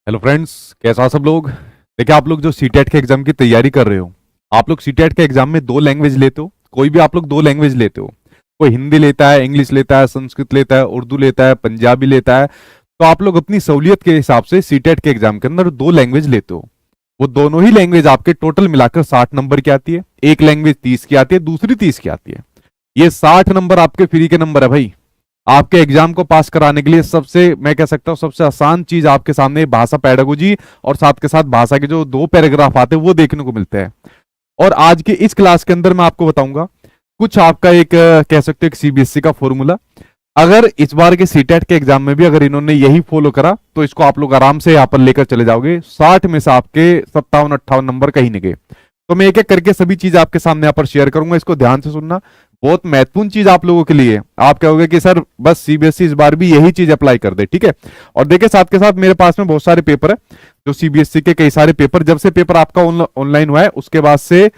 Hello friends, कैसा सब लोग। देखिए, आप लोग जो सीटेट के एग्जाम की तैयारी कर रहे हो, आप लोग सीटेट के एग्जाम में दो लैंग्वेज लेते हो। कोई भी आप लोग दो लैंग्वेज लेते हो। कोई हिंदी लेता है, इंग्लिश लेता है, संस्कृत लेता है, उर्दू लेता है, पंजाबी लेता है। तो आप लोग अपनी सहूलियत के हिसाब से सीटेट के एग्जाम के अंदर दो लैंग्वेज लेते हो। वो दोनों ही लैंग्वेज आपके टोटल मिलाकर 60 नंबर की आती है। एक लैंग्वेज 30 की आती है, दूसरी 30 की आती है। ये 60 नंबर आपके फ्री के नंबर है भाई। आपके एग्जाम को पास कराने के लिए सबसे, मैं कह सकता हूं, सबसे आसान चीज आपके सामने भाषा पेडागोजी और साथ के साथ भाषा के जो दो पैराग्राफ आते हैं वो देखने को मिलते हैं। और आज के इस क्लास के अंदर मैं आपको बताऊंगा कुछ आपका एक कह सकते हो एक सीबीएसई का फॉर्मूला। अगर इस बार के सीटेट के एग्जाम में भी अगर इन्होंने यही फॉलो करा तो इसको आप लोग आराम से यहाँ पर लेकर चले जाओगे। 60 में से आपके 57-58 नंबर कहीं नहीं गए। तो मैं एक एक करके सभी चीज आपके सामने यहाँ पर शेयर करूंगा, इसको ध्यान से सुनना। बहुत महत्वपूर्ण चीज आप लोगों के लिए। आप कहोगे कि सर बस सीबीएसई इस बार भी यही चीज अप्लाई कर दे, ठीक है। और देखिए, साथ के साथ मेरे पास में बहुत सारे पेपर है, जो सीबीएसई के कई सारे पेपर, जब से पेपर आपका ऑनलाइन हुआ है उसके बाद से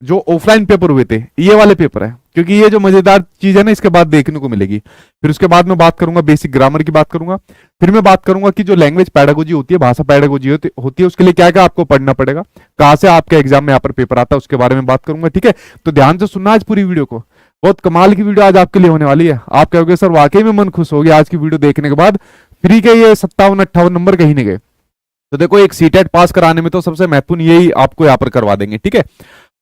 जो ऑफलाइन पेपर हुए थे ये वाले पेपर है। क्योंकि ये जो मजेदार चीज है ना, इसके बाद देखने को मिलेगी। फिर उसके बाद मैं बात करूंगा बेसिक ग्रामर की बात करूंगा। फिर मैं बात करूंगा कि जो लैंग्वेज पैडागोजी होती है, भाषा पैडागोजी होती है, उसके लिए क्या क्या आपको पढ़ना पड़ेगा, कहां से आपके एग्जाम में यहाँ पर पेपर आता है, उसके बारे में बात करूंगा, ठीक है। तो ध्यान से सुनना आज पूरी वीडियो को। बहुत कमाल की वीडियो आज आपके लिए होने वाली है। आप कहोगे सर वाकई में मन खुश हो गया आज की वीडियो देखने के बाद, फ्री के ये 57-58 नंबर कहीं नहीं गए। तो देखो, एक सीटेट पास कराने में तो सबसे महत्वपूर्ण यही आपको यहाँ पर करवा देंगे, ठीक है।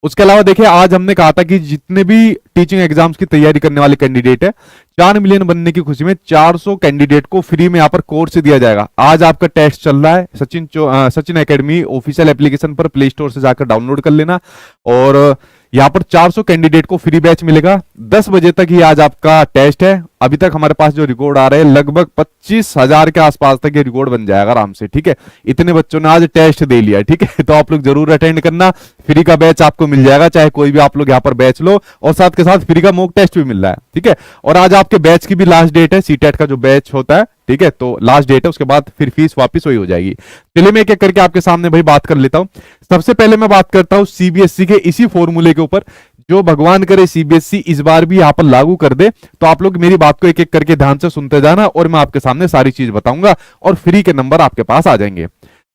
उसके अलावा देखिए, आज हमने कहा था कि जितने भी टीचिंग एग्जाम्स की तैयारी करने वाले कैंडिडेट है, 4 मिलियन बनने की खुशी में 400 कैंडिडेट को फ्री में यहाँ पर कोर्स दिया जाएगा। आज आपका टेस्ट चल रहा है। सचिन एकेडमी ऑफिशियल एप्लीकेशन पर प्ले स्टोर से जाकर डाउनलोड कर लेना। और यहाँ पर 400 कैंडिडेट को फ्री बैच मिलेगा। 10 बजे तक ही आज आपका टेस्ट है। अभी तक हमारे पास जो रिकॉर्ड आ रहे हैं, लगभग 25,000 के आसपास तक ये रिकॉर्ड बन जाएगा आराम से, ठीक है। इतने बच्चों ने आज टेस्ट दे लिया, ठीक है। तो आप लोग जरूर अटेंड करना। फ्री का बैच आपको मिल जाएगा, चाहे कोई भी आप लोग यहाँ पर बैच लो। और साथ के साथ फ्री का मॉक टेस्ट भी मिल रहा है, ठीक है। और आज आपके बैच की भी लास्ट डेट है, सीटेट का जो बैच होता है, ठीक है। तो लास्ट डेट है, उसके बाद फिर फीस वापस वही हो जाएगी। चलिए मैं एक एक करके आपके सामने भाई बात कर लेता हूं। सबसे पहले मैं बात करता हूं सीबीएसई के इसी फॉर्मूले के ऊपर, जो भगवान करे सीबीएसई इस बार भी यहां पर लागू कर दे। तो आप लोग मेरी बात को एक एक करके ध्यान से सुनते जाना और मैं आपके सामने सारी चीज बताऊंगा और फ्री के नंबर आपके पास आ जाएंगे।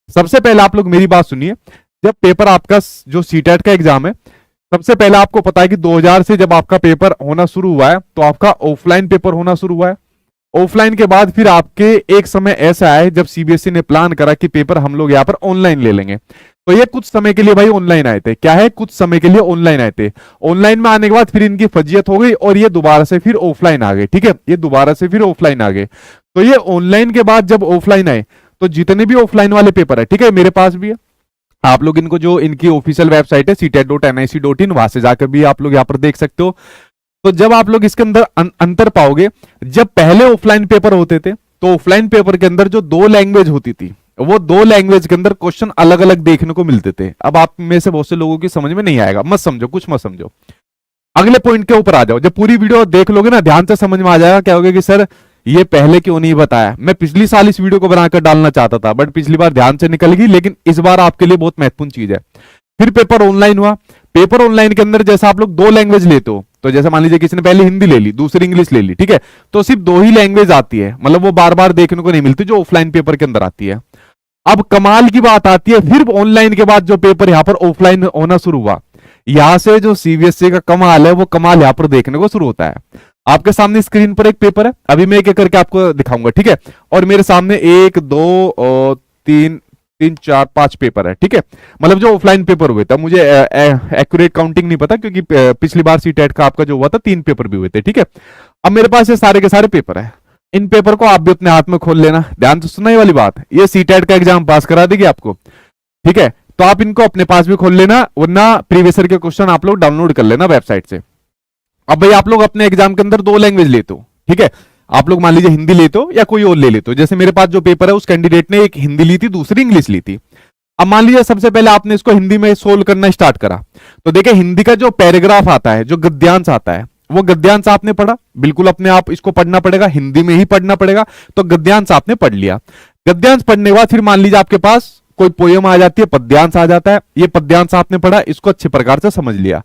सबसे पहले आप लोग मेरी बात सुनिए। जब पेपर आपका जो सीटेट का एग्जाम है, सबसे पहले आपको पता है कि 2000 से जब आपका पेपर होना शुरू हुआ है तो आपका ऑफलाइन पेपर होना शुरू हुआ है। ऑफलाइन के बाद फिर आपके एक समय ऐसा है जब सीबीएसई ने प्लान करा कि पेपर हम लोग यहाँ पर ऑनलाइन ले लेंगे। तो ये कुछ समय के लिए भाई ऑनलाइन आए थे। क्या है, कुछ समय के लिए ऑनलाइन आए थे। ऑनलाइन में आने के बाद फिर इनकी फजीयत हो गई और ये दोबारा से फिर ऑफलाइन आ गए, ठीक है। ये दोबारा से फिर ऑफलाइन आ गए। तो ये ऑनलाइन के बाद जब ऑफलाइन आए तो जितने भी ऑफलाइन वाले पेपर है, ठीक है, मेरे पास भी है। आप लोग इनको, जो इनकी ऑफिशियल वेबसाइट है ctet.nic.in, वहां से जाकर भी आप लोग यहाँ पर देख सकते हो। तो जब आप लोग इसके अंदर अंतर पाओगे, जब पहले ऑफलाइन पेपर होते थे तो ऑफलाइन पेपर के अंदर जो दो लैंग्वेज होती थी, वो दो लैंग्वेज के अंदर क्वेश्चन अलग अलग देखने को मिलते थे। अब आप में से बहुत से लोगों की समझ में नहीं आएगा, मत समझो, कुछ मत समझो। अगले पॉइंट के ऊपर आ जाओ। जब पूरी वीडियो देख लोगे ना, ध्यान से समझ में आ जाएगा। क्या होगा कि सर ये पहले क्यों नहीं बताया। मैं पिछली साल इस वीडियो को बनाकर डालना चाहता था, बट पिछली बार ध्यान से निकल गई। लेकिन इस बार आपके लिए बहुत महत्वपूर्ण चीज है। फिर पेपर ऑनलाइन हुआ। पेपर ऑनलाइन के अंदर जैसा आप लोग दो लैंग्वेज लेते हो, तो जैसे मान लीजिए किसी ने पहले हिंदी ले ली, दूसरी इंग्लिश ले ली, ठीक है। तो सिर्फ दो ही लैंग्वेज आती है, मतलब वो बार बार देखने को नहीं मिलती जो ऑफलाइन पेपर के अंदर आती है। अब कमाल की बात आती है, फिर ऑनलाइन के बाद जो पेपर यहां पर ऑफलाइन होना शुरू हुआ, यहां से जो सीबीएसई का कमाल है, वो कमाल यहां पर देखने को शुरू होता है। आपके सामने स्क्रीन पर एक पेपर है, अभी मैं एक एक करके आपको दिखाऊंगा, ठीक है। और मेरे सामने 1 2 3 3 4 5 पेपर है, ठीक है। मतलब जो ऑफलाइन पेपर हुए थे, मुझे एक्यूरेट काउंटिंग नहीं पता, क्योंकि पिछली बार सीटेट का आपका जो हुआ था 3 पेपर भी हुए थे, ठीक है। अब मेरे पास ये सारे के सारे पेपर है। इन पेपर को आप भी अपने हाथ में खोल लेना। ध्यान से सुनना ये वाली बात, ये सीटेट का एग्जाम पास करा देगी आपको, ठीक है। तो आप इनको अपने पास भी खोल लेना, वरना प्रीवियस ईयर के क्वेश्चन आप लोग डाउनलोड कर लेना वेबसाइट से। अब भाई आप लोग अपने एग्जाम के अंदर दो लैंग्वेज लेते हो, ठीक है। आप लोग मान लीजिए हिंदी लेते हो या कोई और ले लेते हो। जैसे मेरे पास जो पेपर है, उस कैंडिडेट ने एक हिंदी ली थी, दूसरी इंग्लिश ली थी। अब मान लीजिए सबसे पहले आपने इसको हिंदी में सोल्व करना स्टार्ट करा। तो देखिए, हिंदी का जो पैराग्राफ आता है, जो गद्यांश आता है, वो गद्यांश आपने पढ़ा, बिल्कुल अपने आप इसको पढ़ना पड़ेगा, हिंदी में ही पढ़ना पड़ेगा। तो गद्यांश आपने पढ़ लिया। गद्यांश पढ़ने के बाद फिर मान लीजिए आपके पास कोई पोयम आ जाती है, पद्यांश आ जाता है। ये पद्यांश आपने पढ़ा, इसको अच्छे प्रकार से समझ लिया।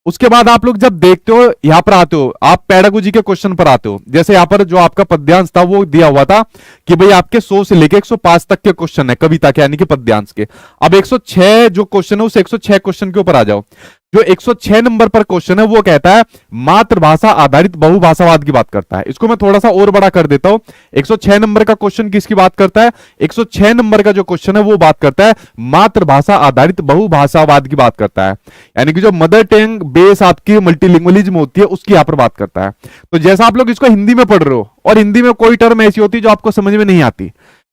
उसके बाद आप लोग जब देखते हो यहां पर आते हो, आप पेडागोजी के क्वेश्चन पर आते हो। जैसे यहां पर जो आपका पद्यांश था वो दिया हुआ था कि भाई आपके 100 से लेके 105 तक के क्वेश्चन है कविता के यानी कि पद्यांश के। अब 106 जो क्वेश्चन है उस 106 क्वेश्चन के ऊपर आ जाओ। जो 106 नंबर पर क्वेश्चन है वो कहता है मातृभाषा आधारित बहुभाषावाद की बात करता है। इसको मैं थोड़ा सा और बड़ा कर देता हूं। 106 नंबर का क्वेश्चन किसकी बात करता है? 106 नंबर का जो क्वेश्चन है वो बात करता है मातृभाषा आधारित बहुभाषावाद की बात करता है, यानी कि जो मदर टंग बेस आपकी मल्टीलिंगुअलिज्म होती है उसकी यहां पर बात करता है। तो जैसा आप लोग इसको हिंदी में पढ़ रहे हो और हिंदी में कोई टर्म ऐसी होती है जो आपको समझ में नहीं आती,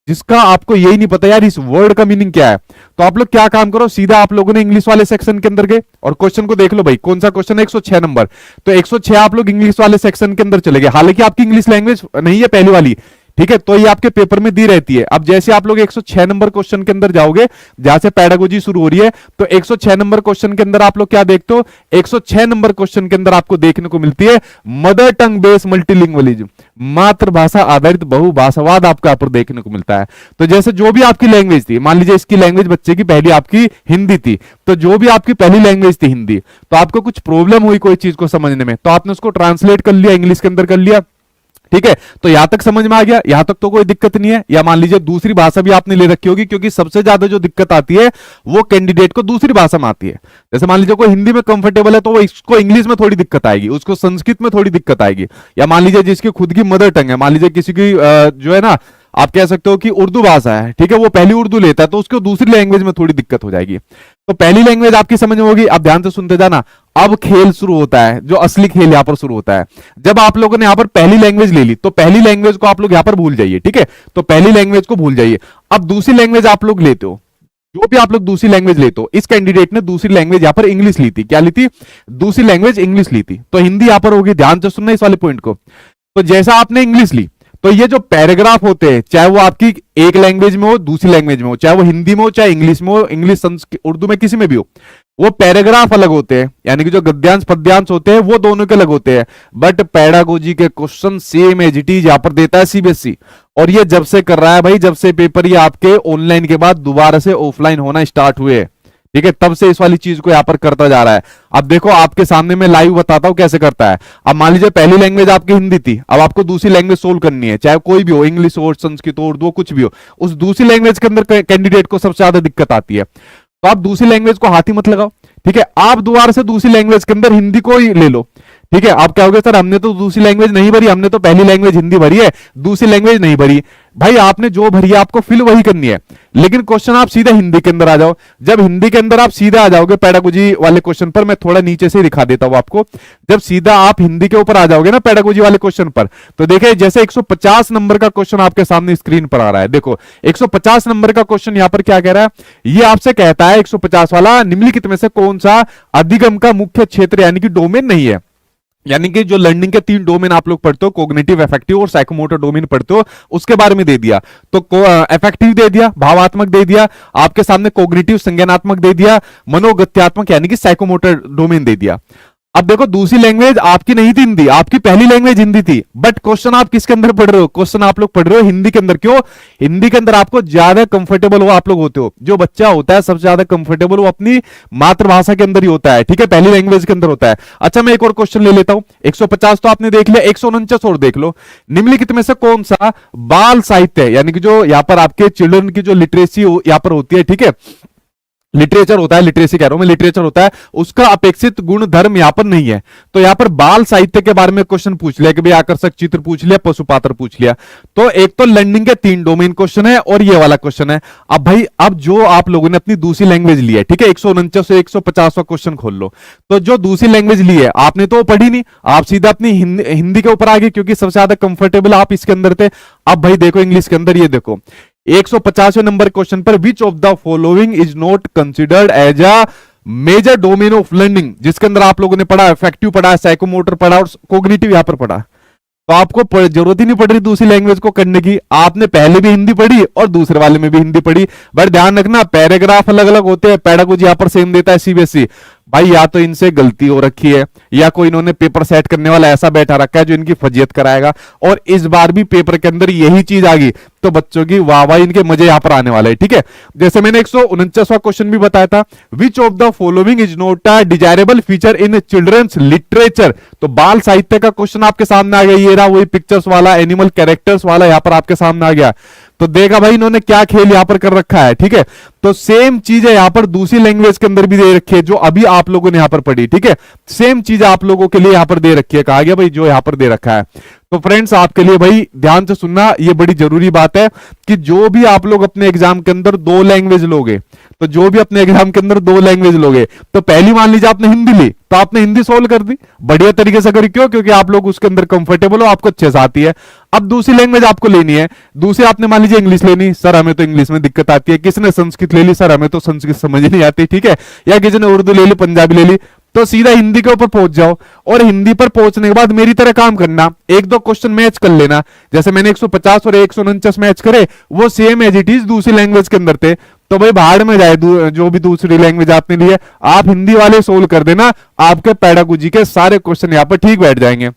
जिसका आपको यही नहीं पता यार इस वर्ड का मीनिंग क्या है, तो आप लोग क्या काम करो, सीधा आप लोगों ने इंग्लिश वाले सेक्शन के अंदर गए और क्वेश्चन को देख लो भाई कौन सा क्वेश्चन है, 106 नंबर। तो 106 आप लोग इंग्लिश वाले सेक्शन के अंदर चले गए, हालांकि आपकी इंग्लिश लैंग्वेज नहीं है पहली वाली, ठीक है, तो ये आपके पेपर में दी रहती है। अब जैसे आप लोग 106 नंबर क्वेश्चन के अंदर जाओगे जहां से पेडागोजी शुरू हो रही है, तो 106 नंबर क्वेश्चन के अंदर आप लोग क्या देखते हो, 106 नंबर क्वेश्चन के अंदर आपको देखने को मिलती है मदर टंग बेस मल्टीलिंगुअलिज्म, मातृभाषा आधारित बहुभाषावाद आपको यहाँ पर देखने को मिलता है। तो जैसे जो भी आपकी लैंग्वेज थी, मान लीजिए इसकी लैंग्वेज बच्चे की पहली आपकी हिंदी थी, तो जो भी आपकी पहली लैंग्वेज थी हिंदी, तो आपको कुछ प्रॉब्लम हुई कोई चीज को समझने में, तो आपने उसको ट्रांसलेट कर लिया, इंग्लिश के अंदर कर लिया, ठीक है, तो यहां तक समझ में आ गया, यहां तक तो कोई दिक्कत नहीं है। या मान लीजिए दूसरी भाषा भी आपने ले रखी होगी, क्योंकि सबसे ज्यादा जो दिक्कत आती है वो कैंडिडेट को दूसरी भाषा में आती है। जैसे मान लीजिए कोई हिंदी में कंफर्टेबल है तो वो इसको इंग्लिश में थोड़ी दिक्कत आएगी, उसको संस्कृत में थोड़ी दिक्कत आएगी, या मान लीजिए जिसकी खुद की मदर टंग है, मान लीजिए किसी की जो है ना आप कह सकते हो कि उर्दू भाषा है, ठीक है, वो पहली उर्दू लेता है तो उसको दूसरी लैंग्वेज में थोड़ी दिक्कत हो जाएगी। तो पहली लैंग्वेज आपकी समझ में होगी, आप ध्यान से सुनते जाना। अब खेल शुरू होता है, जो असली खेल यहां पर शुरू होता है। जब आप लोगों ने यहां पर पहली लैंग्वेज ले ली तो पहली लैंग्वेज को आप लोग यहां पर भूल जाइए, ठीक है, तो पहली लैंग्वेज को भूल जाइए। अब दूसरी लैंग्वेज आप लोग लेते हो, जो भी आप लोग दूसरी लैंग्वेज लेते हो, इस कैंडिडेट ने दूसरी लैंग्वेज यहां पर इंग्लिश ली थी, क्या ली थी, दूसरी लैंग्वेज इंग्लिश ली थी, तो हिंदी यहां पर होगी, ध्यान से सुनना इस वाले पॉइंट को। तो जैसा आपने इंग्लिश ली, तो ये जो पैराग्राफ होते हैं, चाहे वो आपकी एक लैंग्वेज में हो दूसरी लैंग्वेज में हो, चाहे वो हिंदी में हो चाहे इंग्लिश में हो, इंग्लिश उर्दू में किसी में भी हो, वो पैराग्राफ अलग होते हैं, यानी कि जो गद्यांश पद्यांश होते हैं वो दोनों के अलग होते हैं। बट पेडागोजी के question same as it is यहां पर देता है सीबीएसई, और ये जब से कर रहा है भाई, जब से पेपर ये आपके ऑनलाइन के बाद दोबारा से ऑफलाइन होना स्टार्ट हुए, ठीक है, तब से इस वाली चीज को यहां पर करता जा रहा है। अब देखो आपके सामने मैं लाइव बताता हूं कैसे करता है। अब मान लीजिए पहली लैंग्वेज आपकी हिंदी थी, अब आपको दूसरी लैंग्वेज सोल्व करनी है, चाहे कोई भी हो, इंग्लिश हो, संस्कृत हो, उर्दू, कुछ भी हो, उस दूसरी लैंग्वेज के अंदर कैंडिडेट को सबसे ज्यादा दिक्कत आती है। तो आप दूसरी लैंग्वेज को हाथ ही मत लगाओ, ठीक है, आप दोबारा से दूसरी लैंग्वेज के अंदर हिंदी को ही ले लो, ठीक है। आप कहोगे सर हमने तो दूसरी लैंग्वेज नहीं भरी, हमने तो पहली लैंग्वेज हिंदी भरी है, दूसरी लैंग्वेज नहीं भरी। भाई आपने जो भरी है आपको फिल वही करनी है, लेकिन क्वेश्चन आप सीधा हिंदी के अंदर आ जाओ। जब हिंदी के अंदर आप सीधा आ जाओगे पेडागोजी वाले क्वेश्चन पर, मैं थोड़ा नीचे से दिखा देता हूं आपको, जब सीधा आप हिंदी के ऊपर आ जाओगे ना पेडागोजी वाले क्वेश्चन पर, तो देखिए जैसे 150 नंबर का क्वेश्चन आपके सामने स्क्रीन पर आ रहा है, देखो 150 नंबर का क्वेश्चन यहां पर क्या कह रहा है, ये आपसे कहता है 150 वाला निम्नलिखित में से कौन सा अधिगम का मुख्य क्षेत्र यानी कि डोमेन नहीं है। यानी कि जो लर्निंग के 3 डोमेन आप लोग पढ़ते हो, कॉग्निटिव, अफेक्टिव और साइकोमोटर डोमेन पढ़ते हो, उसके बारे में दे दिया। तो अफेक्टिव दे दिया, भावात्मक दे दिया, आपके सामने कॉग्निटिव संज्ञानात्मक दे दिया, मनोगत्यात्मक यानी कि साइकोमोटर डोमेन दे दिया। अब देखो दूसरी लैंग्वेज आपकी नहीं थी हिंदी, आपकी पहली लैंग्वेज हिंदी थी, बट क्वेश्चन आप किसके अंदर पढ़ रहे हो, क्वेश्चन आप लोग पढ़ रहे हो हिंदी के अंदर। क्यों? हिंदी के अंदर आपको ज्यादा कंफर्टेबल हो आप लोग होते हो। जो बच्चा होता है सबसे ज्यादा कंफर्टेबल वो अपनी मातृभाषा के अंदर ही होता है, ठीक है, पहली लैंग्वेज के अंदर होता है। अच्छा मैं एक और क्वेश्चन ले लेता हूं, 150 तो आपने देख लिया, 149 और देख लो, निम्नलिखित में से कौन सा बाल साहित्य यानी कि जो यहां पर आपके चिल्ड्रन की जो लिटरेसी यहां पर होती है, ठीक है, लिटरेचर होता है, लिटरेसी कह रहा हूं मैं, लिटरेचर होता है, उसका अपेक्षित गुण धर्म यहां पर नहीं है। तो यहां पर बाल साहित्य के बारे में क्वेश्चन पूछ लिया कि भाई आकर्षक चित्र पूछ लिया, पशुपात्र पूछ लिया। तो एक तो लर्निंग के 3 डोमेन क्वेश्चन है और ये वाला क्वेश्चन है। अब भाई अब जो आप लोगों ने अपनी दूसरी लैंग्वेज ली है, ठीक है, 149 से 150 क्वेश्चन खोल लो। तो जो दूसरी लैंग्वेज ली है आपने तो पढ़ी नहीं, आप सीधा अपनी हिंदी के ऊपर आ गए, क्योंकि सबसे ज्यादा कंफर्टेबल आप इसके अंदर थे। अब भाई देखो इंग्लिश के अंदर, ये देखो 150वें नंबर क्वेश्चन पर which of the following is not considered as a major domain of learning, जिसके अंदर आप लोगों ने पढ़ा, इफेक्टिव पढ़ा, साइकोमोटर पढ़ा और कॉग्निटिव यहां पर पढ़ा। तो आपको जरूरत ही नहीं पड़ रही दूसरी लैंग्वेज को करने की, आपने पहले भी हिंदी पढ़ी और दूसरे वाले में भी हिंदी पढ़ी। बट ध्यान रखना पैराग्राफ अलग अलग होते हैं, पेडागोजी यहां पर सेम देता है सीबीएसई। भाई या तो इनसे गलती हो रखी है या कोई इन्होंने पेपर सेट करने वाला ऐसा बैठा रखा है जो इनकी फजीयत कराएगा। और इस बार भी पेपर के अंदर यही चीज आ गई, तो बच्चों की वाह वाह, इनके मजे यहां पर आने वाले हैं। ठीक है, जैसे मैंने 149वां क्वेश्चन भी बताया था, which of the following is not a desirable feature in children's literature. तो बाल साहित्य का क्वेश्चन आपके सामने आ गया, ये रहा वही पिक्चर्स वाला, एनिमल कैरेक्टर्स वाला यहां पर आपके सामने आ गया। तो देखा भाई इन्होंने क्या खेल यहां पर कर रखा है। ठीक है, तो सेम चीज है यहां पर दूसरी लैंग्वेज के अंदर भी दे रखी है, जो अभी आप लोगों ने यहां पर पढ़ी। ठीक है, सेम चीज आप लोगों के लिए यहां पर दे रखी है, कहा गया भाई जो यहां पर दे रखा है। तो फ्रेंड्स आपके लिए भाई ध्यान से सुनना, ये बड़ी जरूरी बात है कि जो भी आप लोग अपने एग्जाम के अंदर दो लैंग्वेज लोगे, तो जो भी अपने एग्जाम के अंदर दो लैंग्वेज लोगे, तो पहली मान लीजिए आपने हिंदी ली, तो आपने हिंदी सोल्व कर दी बढ़िया तरीके से करी, क्यों? क्योंकि आप लोग उसके अंदर कंफर्टेबल हो, आपको अच्छे से आती है। अब दूसरी लैंग्वेज आपको लेनी है, दूसरी आपने मान लीजिए इंग्लिश लेनी, सर हमें तो इंग्लिश में दिक्कत आती है। किसने संस्कृत ले ली, सर हमें तो संस्कृत समझ नहीं आती। ठीक है, या किसी ने उर्दू ले ली, पंजाबी ले ली, तो सीधा हिंदी के ऊपर पहुंच जाओ। और हिंदी पर पहुंचने के बाद मेरी तरह काम करना, एक दो क्वेश्चन मैच कर लेना। जैसे मैंने 150 और 149 मैच करे, वो सेम एज इट इज दूसरी लैंग्वेज के अंदर थे, तो भाई बाहर में जाए जो भी दूसरी लैंग्वेज आपने ली है, आप हिंदी वाले सोल्व कर देना, आपके पेडागोजी के सारे क्वेश्चन यहां पर ठीक बैठ जाएंगे।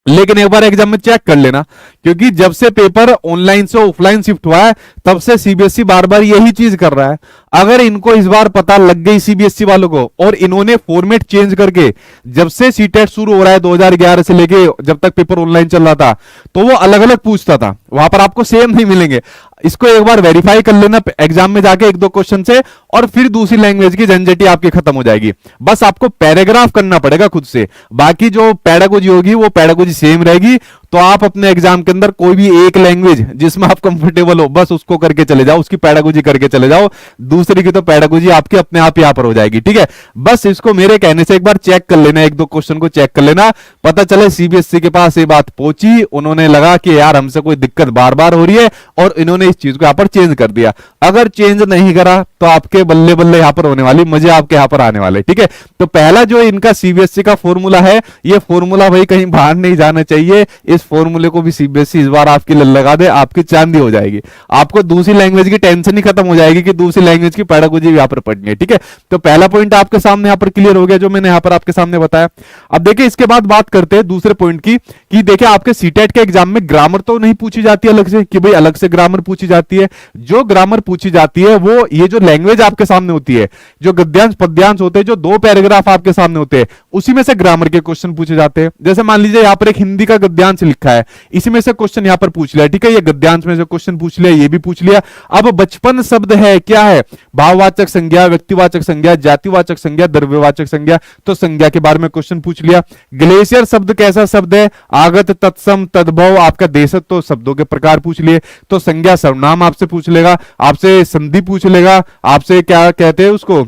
लेकिन एक बार एग्जाम में चेक कर लेना, क्योंकि जब से पेपर ऑनलाइन से ऑफलाइन शिफ्ट हुआ है, तब से सीबीएसई बार बार यही चीज कर रहा है। अगर इनको इस बार पता लग गई सीबीएसई वालों को, और इन्होंने फॉर्मेट चेंज करके, जब से सीटेट शुरू हो रहा है 2011 से लेके जब तक पेपर ऑनलाइन चल रहा था, तो वो अलग अलग पूछता था, वहां पर आपको सेम नहीं मिलेंगे। इसको एक बार वेरीफाई कर लेना एग्जाम में जाके एक दो क्वेश्चन से, और फिर दूसरी लैंग्वेज की झंझटी आपकी खत्म हो जाएगी। बस आपको पैराग्राफ करना पड़ेगा खुद से, बाकी जो पैडागोजी होगी वो पैडागोजी सेम रहेगी। तो आप अपने एग्जाम के अंदर कोई भी एक लैंग्वेज जिसमें आप कंफर्टेबल हो, बस उसको करके चले जाओ, उसकी पैडागोजी करके चले जाओ, दूसरी की तो पैडागोजी आपकी अपने आप यहां पर हो जाएगी। ठीक है, बस इसको मेरे कहने से एक बार चेक कर लेना, एक दो क्वेश्चन को चेक कर लेना, पता चले सीबीएसई के पास ये बात पहुंची, उन्होंने लगा कि यार हमसे कोई दिक्कत बार बार हो रही है, और इन्होंने इस चीज को यहां पर चेंज कर दिया। अगर चेंज नहीं करा तो आपके बल्ले बल्ले यहां पर होने वाली, मजे आपके यहां पर आने वाले। ठीक है, तो पहला जो इनका सीबीएसई का फॉर्मूला है, ये फॉर्मूला भाई कहीं बाहर नहीं जाना चाहिए। इस फॉर्मूले को भी सीबीएसई इस बार आपकी लगा दे, आपकी चांदी हो जाएगी। आपको दूसरी लैंग्वेज की टेंशन ही खत्म हो जाएगी कि दूसरी लैंग्वेज की पैडागोजी यहां पर पढ़नी है। ठीक है, तो पहला पॉइंट आपके सामने यहां पर क्लियर हो गया, जो मैंने यहां पर आपके सामने बताया। अब देखिए इसके बाद बात करते हैं दूसरे पॉइंट की, कि देखिए आपके सीटेट के एग्जाम में ग्रामर तो नहीं पूछी जाती अलग से, कि भाई अलग से ग्रामर पूछी जाती है। जो ग्रामर पूछी जाती है वो ये जो लैंग्वेज आपके सामने होती है, जो गद्यांश पद्यांश होते हैं, जो दो पैराग्राफ आपके सामने होते हैं, उसी में से ग्रामर के क्वेश्चन पूछे जाते हैं। जैसे मान लीजिए यहां पर एक हिंदी का गद्यांश लिखा है, इसी में से क्वेश्चन यहां पर पूछ लिया। ठीक है, ये गद्यांश में से क्वेश्चन पूछ लिया, ये भी पूछ लिया। अब बचपन शब्द है, क्या है? भाववाचक संज्ञा, व्यक्तिवाचक संज्ञा, जातिवाचक संज्ञा, द्रव्यवाचक संज्ञा, तो संज्ञा के बारे में क्वेश्चन पूछ लिया। ग्लेशियर शब्द कैसा शब्द है? आगत, तत्सम, तद्भव, आपका देशत्व, तो शब्दों के प्रकार पूछ लिए। तो संज्ञा सर्वनाम आपसे पूछ लेगा, आपसे संधि पूछ लेगा, आपसे क्या कहते हैं उसको,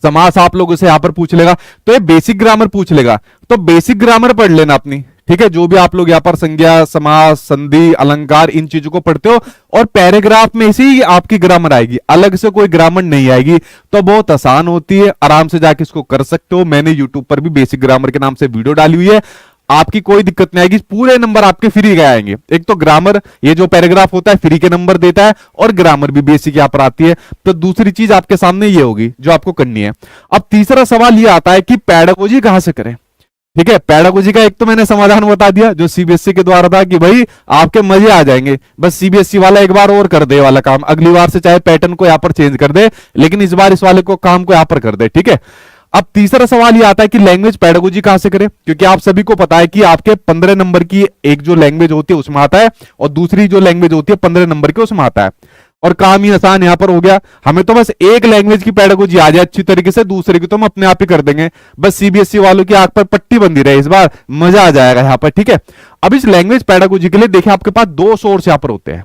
समास आप लोग उसे यहां पर पूछ लेगा। तो ये बेसिक ग्रामर पूछ लेगा, तो बेसिक ग्रामर पढ़ लेना अपनी। ठीक है, जो भी आप लोग यहां पर संज्ञा, समास, संधि, अलंकार, इन चीजों को पढ़ते हो, और पैराग्राफ में से ही आपकी ग्रामर आएगी, अलग से कोई ग्रामर नहीं आएगी। तो बहुत आसान होती है, आराम से जाके इसको कर सकते हो। मैंने यूट्यूब पर भी बेसिक ग्रामर के नाम से वीडियो डाली हुई है, आपकी कोई दिक्कत नहीं आएगी, पूरे नंबर आपके फ्री के आएंगे। एक तो ग्रामर, ये जो पैराग्राफ होता है फ्री के नंबर देता है, और ग्रामर भी बेसिक यहां पर आती है। तो दूसरी चीज आपके सामने ये होगी जो आपको करनी है। अब तीसरा सवाल ये आता है कि पैडागोजी कहां से करें। ठीक है, पैडागोजी का एक तो मैंने समाधान बता दिया जो सीबीएसई के द्वारा था, कि भाई आपके मजे आ जाएंगे, बस सीबीएसई वाला एक बार और कर दे वाला काम, अगली बार से चाहे पैटर्न को यहां पर चेंज कर दे, लेकिन इस बार इस वाले को काम को यहां पर कर दे। ठीक है, अब तीसरा सवाल ये आता है कि लैंग्वेज पैडागोजी कहां से करें, क्योंकि आप सभी को पता है कि आपके 15 नंबर की एक जो लैंग्वेज होती है उसमें आता है, और दूसरी जो लैंग्वेज होती है 15 नंबर के उसमें आता है। और काम ही आसान यहां पर हो गया, हमें तो बस एक लैंग्वेज की पैडागोजी आ जाए अच्छी तरीके से, दूसरे की तो हम अपने आप ही कर देंगे। बस सीबीएसई वालों की आंख पर पट्टी बंधी रहे, इस बार मजा आ जाएगा यहां पर। ठीक है, अब इस लैंग्वेज पैडागोजी के लिए देखिए आपके पास दो सोर्स यहां पर होते हैं।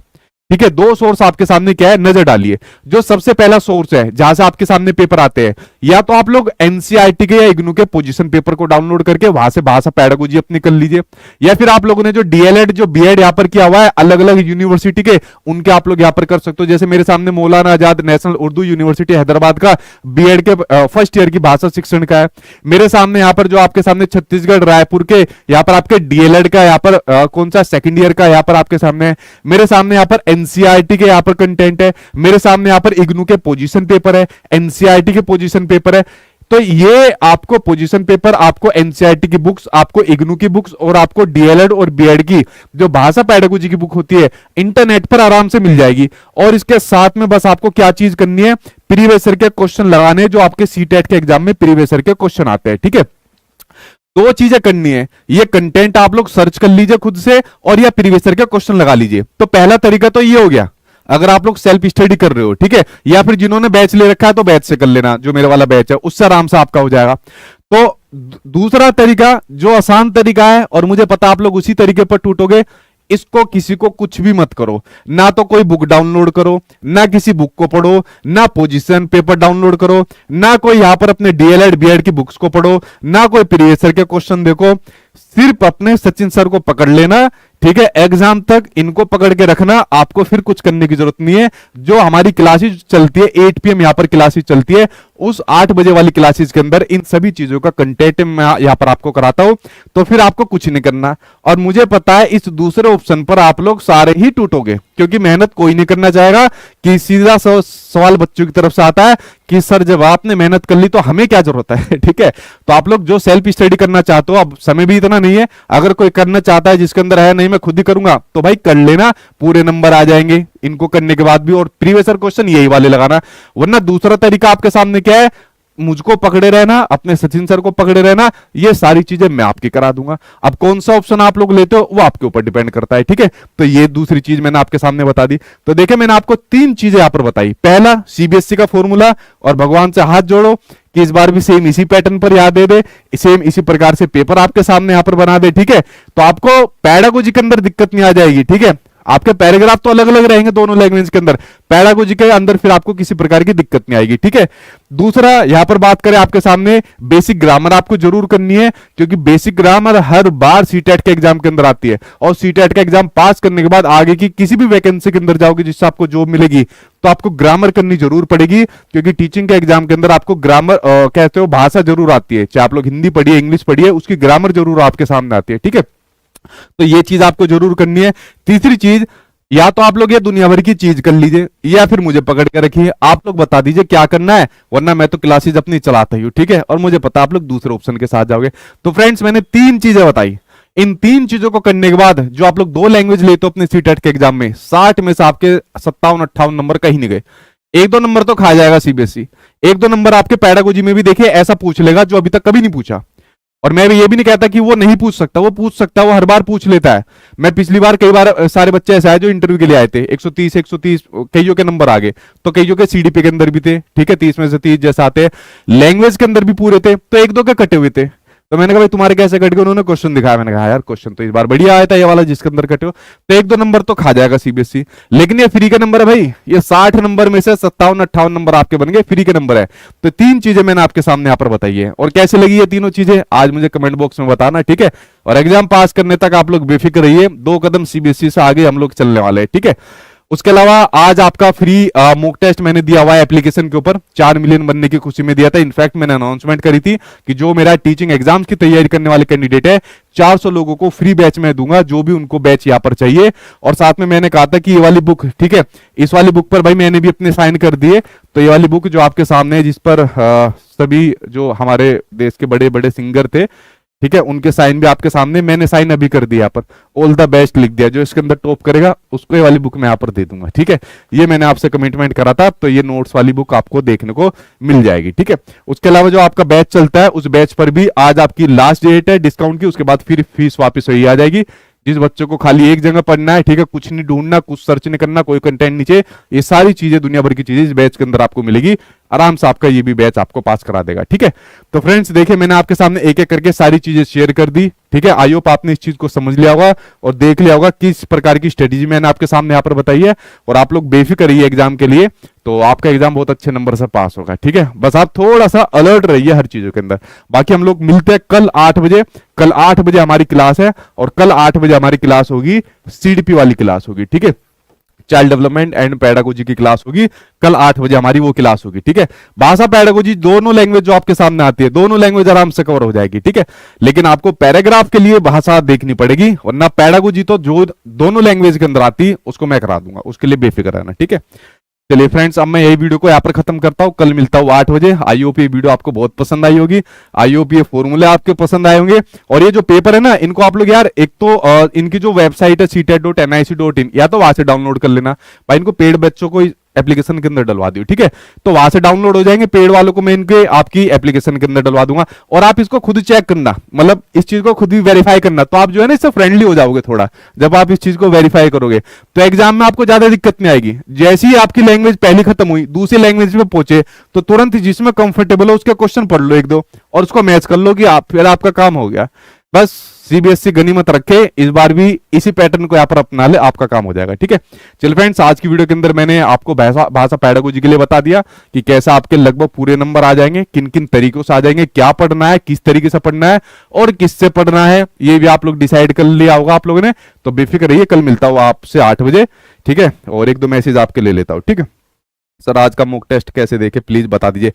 ठीक है, दो सोर्स आपके सामने क्या है, नजर डालिए। जो सबसे पहला सोर्स है जहां से आपके सामने पेपर आते हैं, या तो आप लोग एनसीईआरटी के या इग्नू के पोजीशन पेपर को डाउनलोड करके वहां से भाषा पैडागोजी अपनी कर लीजिए, या फिर आप लोगों ने जो डीएलएड जो बीएड यहां पर किया हुआ है अलग अलग यूनिवर्सिटी के, उनके आप लोग यहां पर कर सकते हो। जैसे मेरे सामने मौलाना आजाद नेशनल उर्दू यूनिवर्सिटी हैदराबाद का बीएड के फर्स्ट ईयर की भाषा शिक्षण का है। मेरे सामने यहाँ पर जो आपके सामने छत्तीसगढ़ रायपुर के यहाँ पर आपके डीएलएड का यहाँ पर कौन सा सेकंड ईयर का यहाँ पर आपके सामने है। मेरे सामने यहाँ पर एनसीईआरटी के यहाँ पर कंटेंट है। मेरे सामने यहाँ पर इग्नू के पोजीशन पेपर है, एनसीईआरटी के पोजीशन पेपर है। तो ये आपको पोजीशन पेपर, आपको एनसीईआरटी की बुक्स, आपको इग्नू की बुक्स और आपको डीएलएड और बीएड की जो भाषा पेडागोजी की बुक होती है इंटरनेट पर आराम से मिल जाएगी। और इसके साथ में बस आपको क्या चीज करनी है, प्रीवियस ईयर के क्वेश्चन लगाने जो आपके सीटेट के एग्जाम में प्रीवियस ईयर के क्वेश्चन आते हैं। ठीक है, दो चीजें करनी है, ये कंटेंट आप लोग सर्च कर लीजिए खुद से और या प्रीवियस ईयर के क्वेश्चन लगा लीजिए। तो पहला तरीका तो ये हो गया अगर आप लोग सेल्फ स्टडी कर रहे हो। ठीक है, या फिर जिन्होंने बैच ले रखा है तो बैच से कर लेना, जो मेरे वाला बैच है उससे आराम से आपका हो जाएगा। तो दूसरा तरीका जो आसान तरीका है और मुझे पता आप लोग उसी तरीके पर टूटोगे, इसको किसी को कुछ भी मत करो, ना तो कोई बुक डाउनलोड करो, ना किसी बुक को पढ़ो, ना पोजीशन पेपर डाउनलोड करो, ना कोई यहां पर अपने डीएलएड बीएड की बुक्स को पढ़ो, ना कोई प्रीवियस ईयर के क्वेश्चन देखो। सिर्फ अपने सचिन सर को पकड़ लेना। ठीक है, एग्जाम तक इनको पकड़ के रखना, आपको फिर कुछ करने की जरूरत नहीं है। जो हमारी क्लासेस चलती है 8 PM यहां पर क्लासेस चलती है, उस 8 बजे वाली क्लासेस के अंदर इन सभी चीजों का कंटेंट मैं यहां पर आपको कराता हूं। तो फिर आपको कुछ नहीं करना। और मुझे पता है इस दूसरे ऑप्शन पर आप लोग सारे ही टूटोगे, क्योंकि मेहनत कोई नहीं करना चाहेगा। कि सीधा सवाल बच्चों की तरफ से आता है कि सर जब आपने मेहनत कर ली तो हमें क्या जरूरत है। ठीक है, तो आप लोग जो सेल्फ स्टडी करना चाहते हो, अब समय भी इतना नहीं है, अगर कोई करना चाहता है जिसके अंदर है नहीं मैं खुद ही करूंगा, तो भाई कर लेना, पूरे नंबर आ जाएंगे इनको करने के बाद भी। और प्रीवियस ईयर क्वेश्चन यही वाले लगाना। वरना दूसरा तरीका आपके सामने क्या है, मुझको पकड़े रहना, अपने सचिन सर को पकड़े रहना, ये सारी चीजें मैं आपकी करा दूंगा। अब कौन सा ऑप्शन आप लोग लेते हो वो आपके ऊपर डिपेंड करता है। ठीक है, तो ये दूसरी चीज मैंने आपके सामने बता दी। तो देखिए मैंने आपको 3 चीजें यहां पर बताई। पहला सीबीएसई का फॉर्मूला, और भगवान से हाथ जोड़ो कि इस बार भी सेम इसी पैटर्न पर याद दे दे, सेम इसी प्रकार से पेपर आपके सामने यहां पर बना दे। ठीक है, तो आपको पेडागोजी के अंदर दिक्कत नहीं आ जाएगी। ठीक है, आपके पैराग्राफ तो अलग अलग रहेंगे दोनों लैंग्वेज के अंदर, पेडागोजी के अंदर फिर आपको किसी प्रकार की दिक्कत नहीं आएगी। ठीक है, दूसरा यहां पर बात करें आपके सामने, बेसिक ग्रामर आपको जरूर करनी है, क्योंकि बेसिक ग्रामर हर बार सीटेट के एग्जाम के अंदर आती है। और सीटेट का एग्जाम पास करने के बाद आगे की किसी भी वैकेंसी के अंदर जाओगे जिससे आपको जॉब मिलेगी, तो आपको ग्रामर करनी जरूर पड़ेगी। क्योंकि टीचिंग के एग्जाम के अंदर आपको ग्रामर कहते हो भाषा जरूर आती है, चाहे आप लोग हिंदी पढ़िए इंग्लिश पढ़िए, उसकी ग्रामर जरूर आपके सामने आती है। ठीक है, तो ये चीज आपको जरूर करनी है। तीसरी चीज, या तो आप लोग ये दुनिया भर की चीज कर लीजिए या फिर मुझे पकड़ के रखिए, आप लोग बता दीजिए क्या करना है, वरना मैं तो क्लासेस अपनी चलाता ही हूं। ठीक है, और मुझे पता आप लोग दूसरे ऑप्शन के साथ जाओगे। तो फ्रेंड्स मैंने 3 चीजें बताई, इन 3 चीजों को करने के बाद जो आप लोग 2 लैंग्वेज लेते हो अपने सीटेट के एग्जाम में, 60 में से आपके 57-58 नंबर कहीं नहीं गए। 1-2 नंबर तो खा जाएगा सीबीएसई, 1-2 नंबर आपके पेडागोजी में भी देखिए ऐसा पूछ लेगा जो अभी तक कभी नहीं पूछा। और मैं ये भी नहीं कहता कि वो नहीं पूछ सकता, वो पूछ सकता है, वो हर बार पूछ लेता है। मैं पिछली बार कई बार सारे बच्चे ऐसे आए जो इंटरव्यू के लिए आए थे, 130 कईयों के नंबर आ गए, तो कईयों के सीडीपी के अंदर भी थे। ठीक है, 30 में से 30 जैसे आते हैं, लैंग्वेज के अंदर भी पूरे थे, तो 1-2 के कटे हुए थे। तो मैंने कहा भाई तुम्हारे कैसे कट गए, उन्होंने क्वेश्चन दिखाया, मैंने कहा यार क्वेश्चन तो इस बार बढ़िया आया था ये वाला जिसके अंदर कटे हो, तो 1-2 नंबर तो खा जाएगा सीबीएसई। लेकिन ये फ्री का नंबर है भाई, ये 60 नंबर में से 57-58 नंबर आपके बन गए, फ्री के नंबर है। तो 3 चीजें मैंने आपके सामने यहाँ पर बताई है, और कैसे लगी ये तीनों चीजें आज मुझे कमेंट बॉक्स में बताना। ठीक है, और एग्जाम पास करने तक आप लोग बेफिक्र रहिए, 2 कदम सीबीएसई से आगे हम लोग चलने वाले हैं। ठीक है, उसके अलावा आज आपका फ्री मॉक टेस्ट मैंने दिया हुआ है एप्लीकेशन के ऊपर, 4 मिलियन बनने की खुशी में दिया था। इनफैक्ट मैंने अनाउंसमेंट करी थी कि जो मेरा टीचिंग एग्जाम्स की तैयारी करने वाले कैंडिडेट है 400 लोगों को फ्री बैच में दूंगा, जो भी उनको बैच यहाँ पर चाहिए। और साथ में मैंने कहा था कि ये वाली बुक, ठीक है, इस वाली बुक पर भाई मैंने भी अपने साइन कर दिए। तो ये वाली बुक जो आपके सामने है, जिस पर सभी जो हमारे देश के बड़े बड़े सिंगर थे, ठीक है, उनके साइन भी आपके सामने, मैंने साइन अभी कर दिया यहाँ पर, ऑल द बेस्ट लिख दिया, जो इसके अंदर टॉप करेगा उसको ये वाली बुक मैं यहाँ पर दे दूंगा। ठीक है, ये मैंने आपसे कमिटमेंट करा था, तो ये नोट्स वाली बुक आपको देखने को मिल जाएगी। ठीक है, उसके अलावा जो आपका बैच चलता है उस बैच पर भी आज आपकी लास्ट डेट है डिस्काउंट की, उसके बाद फिर फीस वापस वही आ जाएगी। जिस बच्चों को खाली एक जगह पढ़ना है, ठीक है, कुछ नहीं ढूंढना, कुछ सर्च नहीं करना, कोई कंटेंट नीचे, ये सारी चीजें दुनिया भर की चीजें इस बैच के अंदर आपको मिलेगी, आराम से आपका ये भी बैच आपको पास करा देगा। ठीक है, तो फ्रेंड्स देखिए मैंने आपके सामने एक एक करके सारी चीजें शेयर कर दी। ठीक है, आई होप आपने इस चीज को समझ लिया होगा और देख लिया होगा किस प्रकार की स्ट्रेटेजी मैंने आपके सामने यहाँ पर बताई है, और आप लोग बेफिक्र रहिए एग्जाम के लिए, तो आपका एग्जाम बहुत अच्छे नंबर से पास होगा। ठीक है, बस आप थोड़ा सा अलर्ट रहिए हर चीजों के अंदर। बाकी हम लोग मिलते हैं कल 8 बजे, कल 8 बजे हमारी क्लास है, और कल 8 बजे हमारी क्लास होगी सीडीपी वाली क्लास होगी। ठीक है, चाइल्ड डेवलपमेंट एंड पेडागोजी की क्लास होगी, कल 8 बजे हमारी वो क्लास होगी। ठीक है, भाषा पेडागोजी दोनों लैंग्वेज जो आपके सामने आती है, दोनों लैंग्वेज आराम से कवर हो जाएगी। ठीक है, लेकिन आपको पैराग्राफ के लिए भाषा देखनी पड़ेगी, वरना पेडागोजी तो जो दोनों लैंग्वेज के अंदर आती है उसको मैं करा दूंगा, उसके लिए बेफिक्र रहना। ठीक है। चलिए फ्रेंड्स, अब मैं यही वीडियो को यहाँ पर खत्म करता हूँ। कल मिलता हूँ 8 बजे। आई होप ये वीडियो आपको बहुत पसंद आई होगी। आई होप ये फॉर्मूले आपके पसंद आए होंगे। और ये जो पेपर है ना, इनको आप लोग यार, एक तो इनकी जो वेबसाइट है ctet.nic.in, या तो वहां से डाउनलोड कर लेना भाई। इनको पेड बच्चों को एप्लीकेशन के अंदर डलवा दियो, ठीक है। तो वहां से डाउनलोड हो जाएंगे। पेड वालों को मैं इनके आपकी एप्लीकेशन के अंदर डलवा दूंगा। और आप इसको खुद चेक करना, मतलब इस चीज को खुद भी वेरीफाई करना, तो आप जो है ना इससे फ्रेंडली हो जाओगे थोड़ा। जब आप इस चीज को वेरीफाई करोगे तो एग्जाम में आपको ज्यादा दिक्कत नहीं आएगी। जैसे ही आपकी लैंग्वेज पहली खत्म हुई, दूसरी लैंग्वेज में पहुंचे, तो तुरंत जिसमें कंफर्टेबल हो उसके क्वेश्चन पढ़ लो एक दो, और उसको मैच कर लो कि आप, फिर आपका काम हो गया। बस सीबीएसई गनीमत रखे, इस बार भी इसी पैटर्न को यहाँ पर अपना ले, आपका काम हो जाएगा, ठीक है। चलिए फ्रेंड्स, आज की वीडियो के अंदर मैंने आपको भाषा पैडागोजी के लिए बता दिया कि कैसा आपके लगभग पूरे नंबर आ जाएंगे, किन किन तरीकों से आ जाएंगे, क्या पढ़ना है, किस तरीके से पढ़ना है और किससे पढ़ना है, ये भी आप लोग डिसाइड कर लिया होगा आप लोगों ने। तो बेफिक्र रहिए, कल मिलता हूँ आपसे 8 बजे, ठीक है। और एक दो मैसेज आपके ले लेता हूँ, ठीक है। सर आज का मॉक टेस्ट कैसे देखे प्लीज बता दीजिए।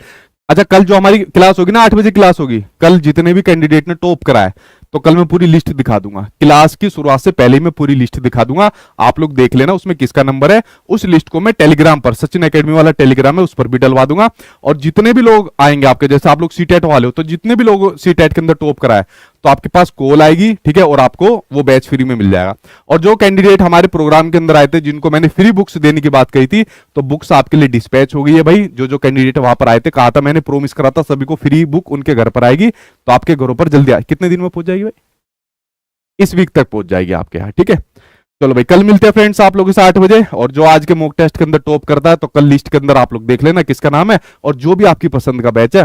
अच्छा, कल जो हमारी क्लास होगी ना, 8 बजे क्लास होगी, कल जितने भी कैंडिडेट ने टॉप करा है, तो कल मैं पूरी लिस्ट दिखा दूंगा। क्लास की शुरुआत से पहले मैं पूरी लिस्ट दिखा दूंगा, आप लोग देख लेना उसमें किसका नंबर है। उस लिस्ट को मैं टेलीग्राम पर, सचिन एकेडमी वाला टेलीग्राम है, उस पर भी डलवा दूंगा। और जितने भी लोग आएंगे आपके, जैसे आप लोग सीटेट वाले हो, तो जितने भी लोग सीटेट के अंदर टॉप करा है, तो आपके पास कॉल आएगी, ठीक है, और आपको वो बैच फ्री में मिल जाएगा। और जो कैंडिडेट हमारे प्रोग्राम के अंदर आए थे, जिनको मैंने फ्री बुक्स देने की बात कही थी, तो बुक्स आपके लिए डिस्पैच हो गई है भाई। जो जो कैंडिडेट वहां पर आए थे, कहा था मैंने, प्रोमिस करा था सभी को फ्री बुक उनके घर पर आएगी, तो आपके घरों पर जल्दी कितने दिन में पहुंच जाएगी भाई? इस वीक तक पहुंच जाएगी आपके यहाँ, ठीक है। चलो भाई, कल मिलते हैं फ्रेंड्स आप लोगों से 8 बजे। और जो आज के मॉक टेस्ट के अंदर टॉप करता है, तो कल लिस्ट के अंदर आप लोग देख लेना किसका नाम है, और जो भी आपकी पसंद का बैच है